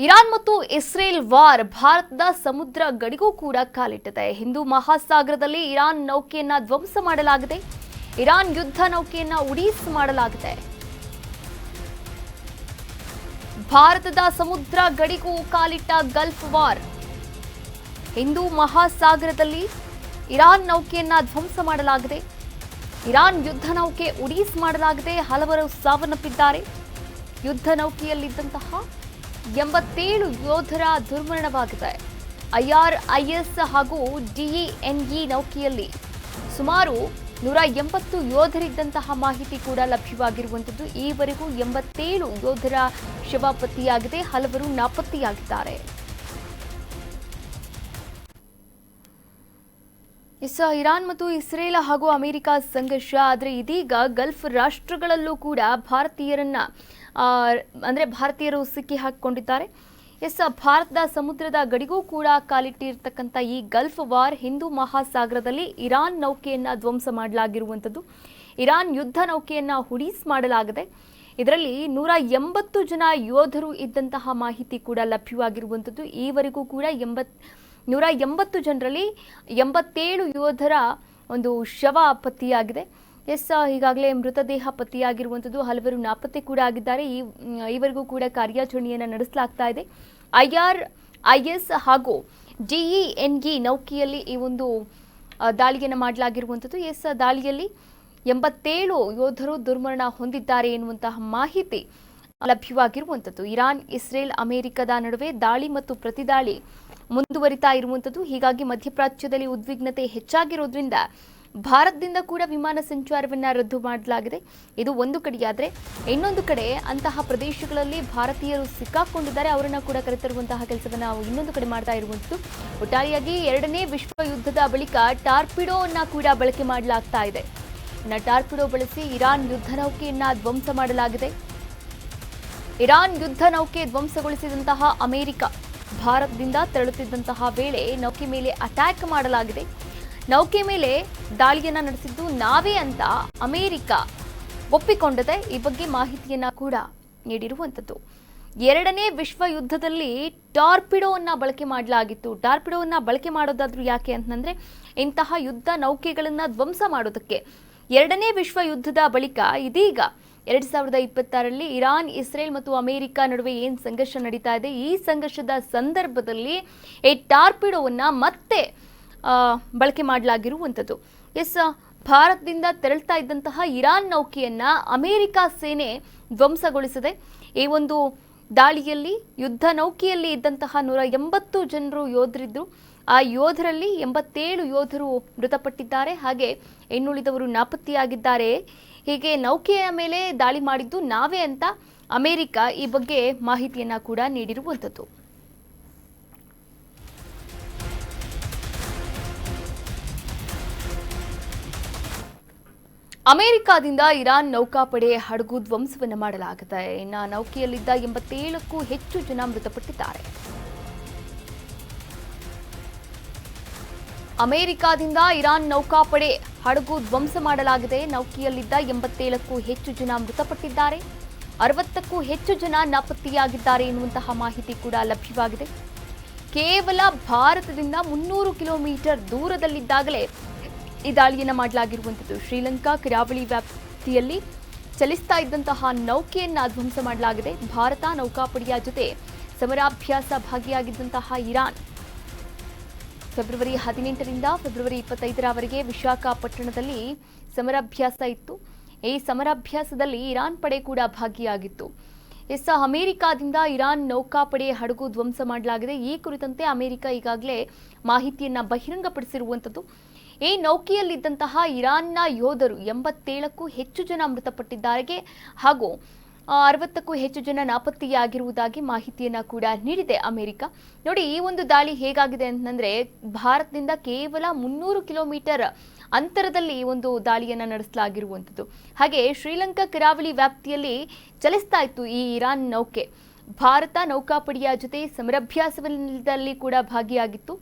Iran ಮತ್ತು Israel war ಭಾರತದ ಸಮುದ್ರ ಗಡಿಗೂ ಕೂಡ ಕಾಲಿಟ್ಟಿದೆ. ಹಿಂದೂ ಮಹಾಸಾಗರದಲ್ಲಿ ಇರಾನ್ ನೌಕೆಯನ್ನ ಧ್ವಂಸ ಮಾಡಲಾಗಿದೆ. ಇರಾನ್ ಯುದ್ಧ ನೌಕೆಯನ್ನ ಉಡೀಸ್ ಮಾಡಲಾಗಿದೆ. ಭಾರತದ ಸಮುದ್ರ ಗಡಿಗೂ ಕಾಲಿಟ್ಟ ಗಲ್ಫ್ ವಾರ್. ಹಿಂದೂ ಮಹಾಸಾಗರದಲ್ಲಿ ಇರಾನ್ ನೌಕೆಯನ್ನ ಧ್ವಂಸ ಮಾಡಲಾಗಿದೆ. ಇರಾನ್ ಯುದ್ಧ ನೌಕೆ ಉಡೀಸ್ ಮಾಡಲಾಗಿದೆ. ಹಲವರು ಸಾವನ್ನಪ್ಪಿದ್ದಾರೆ. ಯುದ್ಧ ನೌಕೆಯಲ್ಲಿದ್ದಂತಹ 87 ಯೋಧರ ದುರ್ಮರಣವಾಗಿದೆ. IRIS ಹಾಗೂ DENE ನೌಕೆಯಲ್ಲಿ ಸುಮಾರು 180 ಯೋಧರಿದ್ದಂತಹ ಮಾಹಿತಿ ಕೂಡ ಲಭ್ಯವಾಗಿರುವಂಥದ್ದು. ಈವರೆಗೂ 87 ಯೋಧರ ಶವ ಪತ್ತೆಯಾಗಿದೆ. ಹಲವರು ನಾಪತ್ತೆಯಾಗಿದ್ದಾರೆ. ಇರಾನ್ ಮತ್ತು ಇಸ್ರೇಲ್ ಹಾಗೂ ಅಮೆರಿಕ ಸಂಘರ್ಷ. ಆದರೆ ಇದೀಗ ಗಲ್ಫ್ ರಾಷ್ಟ್ರಗಳಲ್ಲೂ ಕೂಡ ಭಾರತೀಯರು ಸಿಕ್ಕಿ ಹಾಕಿಕೊಂಡಿದ್ದಾರೆ. ಭಾರತದ ಸಮುದ್ರದ ಗಡಿಗೂ ಕೂಡ ಕಾಲಿಟ್ಟಿರ್ತಕ್ಕಂಥ ಈ ಗಲ್ಫ್ ವಾರ್ ಹಿಂದೂ ಮಹಾಸಾಗರದಲ್ಲಿ ಇರಾನ್ ನೌಕೆಯನ್ನ ಧ್ವಂಸ ಮಾಡಲಾಗಿರುವಂಥದ್ದು. ಇರಾನ್ ಯುದ್ಧ ನೌಕೆಯನ್ನ ಹುಡೀಸ್ ಮಾಡಲಾಗಿದೆ. ಇದರಲ್ಲಿ 180 ಜನ ಯೋಧರು ಇದ್ದಂತಹ ಮಾಹಿತಿ ಕೂಡ ಲಭ್ಯವಾಗಿರುವಂಥದ್ದು. ಈವರೆಗೂ ಕೂಡ 180 ಜನರಲ್ಲಿ 87 ಯೋಧರ ಒಂದು ಶವ ಪತ್ತೆಯಾಗಿದೆ. ಈಗಾಗಲೇ ಮೃತದೇಹ ಪತ್ತೆಯಾಗಿರುವಂಥದ್ದು. ಹಲವರು ನಾಪತ್ತೆ ಕೂಡ ಆಗಿದ್ದಾರೆ. ಈವರೆಗೂ ಕೂಡ ಕಾರ್ಯಾಚರಣೆಯನ್ನು ನಡೆಸಲಾಗ್ತಾ ಇದೆ. IRIS ಹಾಗೂ DENE ನೌಕೆಯಲ್ಲಿ ಈ ಒಂದು ದಾಳಿಯನ್ನು ಮಾಡಲಾಗಿರುವಂಥದ್ದು. ದಾಳಿಯಲ್ಲಿ 87 ಯೋಧರು ದುರ್ಮರಣ ಹೊಂದಿದ್ದಾರೆ ಎನ್ನುವಂತಹ ಮಾಹಿತಿ ಲಭ್ಯವಾಗಿರುವಂಥದ್ದು. ಇರಾನ್, ಇಸ್ರೇಲ್, ಅಮೆರಿಕದ ನಡುವೆ ದಾಳಿ ಮತ್ತು ಪ್ರತಿದಾಳಿ ಮುಂದುವರಿತಾ ಇರುವಂಥದ್ದು. ಹೀಗಾಗಿ ಮಧ್ಯಪ್ರಾಚ್ಯದಲ್ಲಿ ಉದ್ವಿಗ್ನತೆ ಹೆಚ್ಚಾಗಿರೋದ್ರಿಂದ ಭಾರತದಿಂದ ಕೂಡ ವಿಮಾನ ಸಂಚಾರವನ್ನು ರದ್ದು ಮಾಡಲಾಗಿದೆ. ಇದು ಒಂದು ಕಡೆಯಾದರೆ, ಇನ್ನೊಂದು ಕಡೆ ಅಂತಹ ಪ್ರದೇಶಗಳಲ್ಲಿ ಭಾರತೀಯರು ಸಿಕ್ಕಾಕೊಂಡಿದ್ದಾರೆ. ಅವರನ್ನು ಕೂಡ ಕರೆತರುವಂತಹ ಕೆಲಸವನ್ನು ನಾವು ಇನ್ನೊಂದು ಕಡೆ ಮಾಡ್ತಾ ಇರುವಂಥದ್ದು. ಒಟ್ಟಾರೆಯಾಗಿ 2ನೇ ವಿಶ್ವ ಯುದ್ಧದ ಬಳಿಕ ಟಾರ್ಪಿಡೋವನ್ನು ಕೂಡ ಬಳಕೆ ಮಾಡಲಾಗ್ತಾ ಇದೆ. ಟಾರ್ಪಿಡೋ ಬಳಸಿ ಇರಾನ್ ಯುದ್ಧ ನೌಕೆಯನ್ನ ಧ್ವಂಸ ಮಾಡಲಾಗಿದೆ. ಇರಾನ್ ಯುದ್ಧ ನೌಕೆ ಧ್ವಂಸಗೊಳಿಸಿದಂತಹ ಅಮೆರಿಕ ಭಾರತದಿಂದ ತೆರಳುತ್ತಿದ್ದಂತಹ ವೇಳೆ ನೌಕೆ ಮೇಲೆ ಅಟ್ಯಾಕ್ ಮಾಡಲಾಗಿದೆ. ನೌಕೆ ಮೇಲೆ ದಾಳಿಯನ್ನ ನಡೆಸಿದ್ದು ನಾವೇ ಅಂತ ಅಮೆರಿಕ ಒಪ್ಪಿಕೊಂಡಿದೆ. ಈ ಬಗ್ಗೆ ಮಾಹಿತಿಯನ್ನ ಕೂಡ ನೀಡಿರುವಂಥದ್ದು. 2ನೇ ವಿಶ್ವ ಯುದ್ಧದಲ್ಲಿ ಟಾರ್ಪಿಡೋವನ್ನ ಬಳಕೆ ಮಾಡಲಾಗಿತ್ತು. ಟಾರ್ಪಿಡೋವನ್ನ ಬಳಕೆ ಮಾಡೋದಾದ್ರೂ ಯಾಕೆ ಅಂತಂದ್ರೆ ಇಂತಹ ಯುದ್ಧ ನೌಕೆಗಳನ್ನ ಧ್ವಂಸ ಮಾಡೋದಕ್ಕೆ. 2ನೇ ವಿಶ್ವ ಯುದ್ಧದ ಬಳಿಕ ಇದೀಗ 2026ರಲ್ಲಿ ಇರಾನ್, ಇಸ್ರೇಲ್ ಮತ್ತು ಅಮೆರಿಕ ನಡುವೆ ಏನು ಸಂಘರ್ಷ ನಡೀತಾ ಇದೆ, ಈ ಸಂಘರ್ಷದ ಸಂದರ್ಭದಲ್ಲಿ ಈ ಟಾರ್ಪಿಡೋವನ್ನ ಮತ್ತೆ ಬಳಕೆ ಮಾಡಲಾಗಿರುವಂಥದ್ದು. ಭಾರತದಿಂದ ತೆರಳ್ತಾ ಇದ್ದಂತಹ ಇರಾನ್ ನೌಕೆಯನ್ನ ಅಮೆರಿಕ ಸೇನೆ ಧ್ವಂಸಗೊಳಿಸಿದೆ. ಈ ಒಂದು ದಾಳಿಯಲ್ಲಿ ಯುದ್ಧ ನೌಕೆಯಲ್ಲಿ ಇದ್ದಂತಹ 180 ಜನರು ಯೋಧರಿದ್ರು. ಆ ಯೋಧರಲ್ಲಿ 87 ಯೋಧರು ಮೃತಪಟ್ಟಿದ್ದಾರೆ. ಹಾಗೆ ಇನ್ನುಳಿದವರು ನಾಪತ್ತೆಯಾಗಿದ್ದಾರೆ. ಹೀಗೆ ನೌಕೆಯ ಮೇಲೆ ದಾಳಿ ಮಾಡಿದ್ದು ನಾವೇ ಅಂತ ಅಮೆರಿಕ ಈ ಬಗ್ಗೆ ಮಾಹಿತಿಯನ್ನ ಕೂಡ ನೀಡಿರುವಂಥದ್ದು. ಅಮೆರಿಕದಿಂದ ಇರಾನ್ ನೌಕಾಪಡೆ ಹಡಗು ಧ್ವಂಸವನ್ನು ಮಾಡಲಾಗಿದೆ. ಇನ್ನು ನೌಕೆಯಲ್ಲಿದ್ದ 87ಕ್ಕೂ ಹೆಚ್ಚು ಜನ ಮೃತಪಟ್ಟಿದ್ದಾರೆ. ಅಮೆರಿಕದಿಂದ ಇರಾನ್ ನೌಕಾಪಡೆ ಹಡಗು ಧ್ವಂಸ ಮಾಡಲಾಗಿದೆ. ನೌಕೆಯಲ್ಲಿದ್ದ 87ಕ್ಕೂ ಹೆಚ್ಚು ಜನ ಮೃತಪಟ್ಟಿದ್ದಾರೆ. 60ಕ್ಕೂ ಹೆಚ್ಚು ಜನ ನಾಪತ್ತೆಯಾಗಿದ್ದಾರೆ ಎನ್ನುವಂತಹ ಮಾಹಿತಿ ಕೂಡ ಲಭ್ಯವಾಗಿದೆ. ಕೇವಲ ಭಾರತದಿಂದ 300 ಕಿಲೋಮೀಟರ್ ದೂರದಲ್ಲಿದ್ದಾಗಲೇ ಈ ದಾಳಿಯನ್ನು ಮಾಡಲಾಗಿರುವಂಥದ್ದು. ಶ್ರೀಲಂಕಾ ಕರಾವಳಿ ವ್ಯಾಪ್ತಿಯಲ್ಲಿ ಚಲಿಸ್ತಾ ಇದ್ದಂತಹ ನೌಕೆಯನ್ನ ಧ್ವಂಸ ಮಾಡಲಾಗಿದೆ. ಭಾರತ ನೌಕಾಪಡೆಯ ಜೊತೆ ಸಮರಾಭ್ಯಾಸ ಭಾಗಿಯಾಗಿದ್ದಂತಹ ಇರಾನ್ ಫೆಬ್ರವರಿ 18ರಿಂದ ಫೆಬ್ರವರಿ 25ರವರೆಗೆ ವಿಶಾಖಪಟ್ಟಣದಲ್ಲಿ ಸಮರಾಭ್ಯಾಸ ಇತ್ತು. ಈ ಸಮರಾಭ್ಯಾಸದಲ್ಲಿ ಇರಾನ್ ಪಡೆ ಕೂಡ ಭಾಗಿಯಾಗಿತ್ತು. ಅಮೆರಿಕದಿಂದ ಇರಾನ್ ನೌಕಾಪಡೆ ಹಡಗು ಧ್ವಂಸ ಮಾಡಲಾಗಿದೆ. ಈ ಕುರಿತಂತೆ ಅಮೆರಿಕ ಈಗಾಗಲೇ ಮಾಹಿತಿಯನ್ನ ಬಹಿರಂಗಪಡಿಸಿರುವಂಥದ್ದು. ಈ ನೌಕೆಯಲ್ಲಿದ್ದಂತಹ ಇರಾನ್ನ ಯೋಧರು 87ಕ್ಕೂ ಹೆಚ್ಚು ಜನ ಮೃತಪಟ್ಟಿದ್ದಾರೆ ಹಾಗೂ 60ಕ್ಕೂ ಹೆಚ್ಚು ಜನ ನಾಪತ್ತೆಯಾಗಿರುವುದಾಗಿ ಮಾಹಿತಿಯನ್ನ ಕೂಡ ನೀಡಿದೆ ಅಮೆರಿಕ. ನೋಡಿ, ಈ ಒಂದು ದಾಳಿ ಹೇಗಾಗಿದೆ ಅಂತಂದ್ರೆ ಭಾರತದಿಂದ ಕೇವಲ 300 ಕಿಲೋಮೀಟರ್ ಅಂತರದಲ್ಲಿ ಈ ಒಂದು ದಾಳಿಯನ್ನ ನಡೆಸಲಾಗಿರುವಂಥದ್ದು. ಹಾಗೆ ಶ್ರೀಲಂಕಾ ಕರಾವಳಿ ವ್ಯಾಪ್ತಿಯಲ್ಲಿ ಚಲಿಸ್ತಾ ಇತ್ತು ಈ ಇರಾನ್ ನೌಕೆ. ಭಾರತ ನೌಕಾಪಡೆಯ ಜೊತೆ ಸಮರಾಭ್ಯಾಸದಲ್ಲಿ ಕೂಡ ಭಾಗಿಯಾಗಿತ್ತು.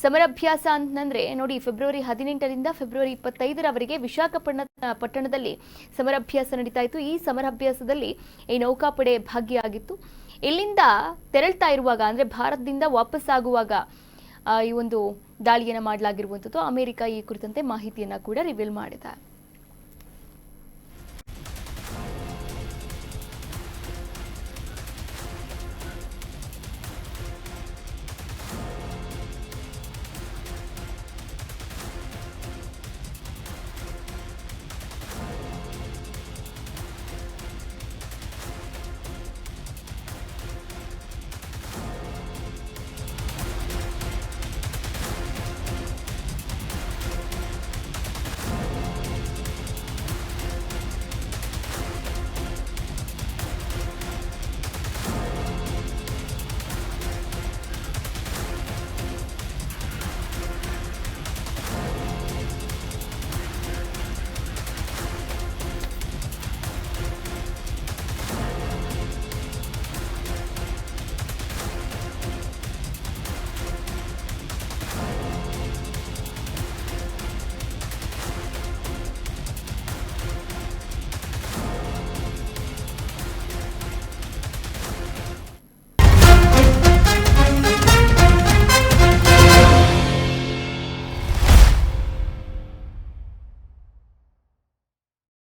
ಸಮರಾಭ್ಯಾಸ ಅಂತಂದ್ರೆ ನೋಡಿ, ಫೆಬ್ರವರಿ 18ರಿಂದ ಫೆಬ್ರವರಿ 25ರವರೆಗೆ ವಿಶಾಖಪಟ್ಟಣದಲ್ಲಿ ಸಮರಾಭ್ಯಾಸ ನಡೀತಾ ಇತ್ತು. ಈ ಸಮರಾಭ್ಯಾಸದಲ್ಲಿ ಈ ನೌಕಾಪಡೆ ಭಾಗಿಯಾಗಿತ್ತು. ಇಲ್ಲಿಂದ ತೆರಳ್ತಾ ಇರುವಾಗ ಅಂದರೆ ಭಾರತದಿಂದ ವಾಪಸ್ಸಾಗುವಾಗ ಈ ಒಂದು ದಾಳಿಯನ್ನು ಮಾಡಲಾಗಿರುವಂಥದ್ದು. ಅಮೆರಿಕ ಈ ಕುರಿತಂತೆ ಮಾಹಿತಿಯನ್ನು ಕೂಡ ರಿವೀಲ್ ಮಾಡಿದೆ.